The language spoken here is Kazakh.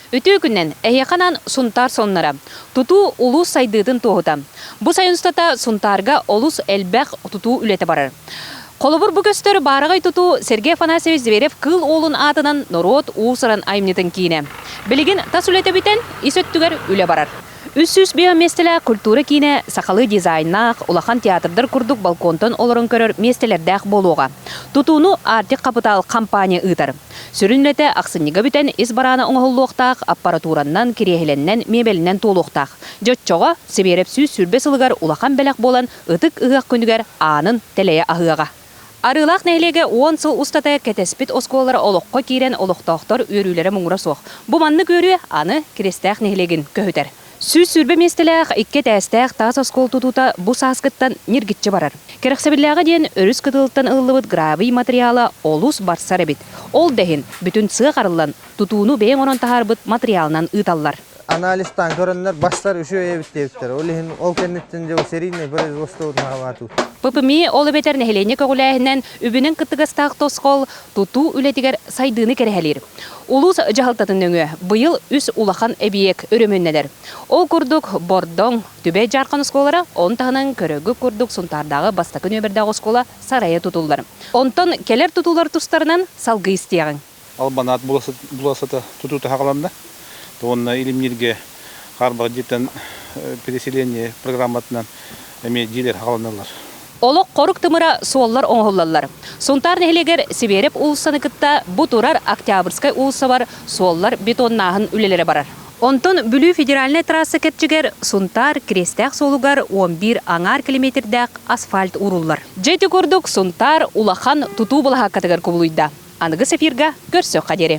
Өтө күннен әйеканан сунтар соннара. Туту улус сайдыдын тоғыта. Бу сайынстата сунтарга олус әлбәқ туту үлеті барар. Қолыбыр бүкөстөр барығай туту Сергей Афанасьевич Зверев кыл олын атынан народ уусыран аймнетін кейіне. Білеген тас үлеті бітен исөттігер үле барар. Үс-үс биоместелі культура кейіне сақалы дизайнақ, улахан театрдар күрдік балконтон олырын көрір местелердәқ болуға. Тутуну артик капитал компания ұйтар. Сүрінлеті ақсыннеға бітен із бараны оңғылуқтақ, аппаратураннан, керехеленнен, мебелінен толуқтақ. Жотчоға себереп сүз сүрбе сылығар улахан бәләқ болан ұтық ұғақ күндігер анын тәлейе ағыға. Арылақ нәйлеге 10 сыл ұстатая кәтеспет осколары олыққа кейрен олықтақтар өрілері мұңыра соқ. Бұ манны көрі аны керестәқ нәйлеген көхітер. Сүз сүрбе местеләқ, икке тәстәқ тас оскол тұтута бұ сасқыттан нергітчі барар. Керексебілләғы ден өріс кытылыттан ыллыбыт гравий материалы олус барсар әбіт. Ол дәхін бүтін сығы қарылан тұтуыну бәйін онын тахарбыт материалынан ұталлар. Анализтан көрінлер бастар үші өйбіттевіктер. Ол кәнеттен жау серийне производствоудың хавату. ППМИ олы бетер нәхелене көғіләйінен үбінің кыттығыстақ тосқол тұту үлетігер сайдыны кәрәхелер. Улус жағылтатын өңі бұйыл үс улахан әбиек өрөмөннелер. Ол күрдік бордың түбе жарқын ұсколары, он тағынан көрігі күрдік сұнтардағы бастақын өбірдағы ұскола сарайы тұтулар. Онтан келер тұтулар тұстарынан салғы істияғын. Албанат бұласыты тұтуты хақаланды. Онна илимнерге қарбағы жеттен переселение программатынан әме дейлер хақаланалар. Олық қорық тымыра суоллар оңғылалар. Сонтар нәхелегер себереп улсаны кытта бұ турар Октябрьскай улсы бар суоллар бетоннағын үлелері барар. Онтон бүлі федеральный трассы кәтчігер Сунтар крестәқ солугар 11 аңар километрдәқ асфальт уруллар. Жеті көрдік Сунтар улахан тұту бұлаға катығар көбілуйда. Анығы сефирға көрсөк қадері.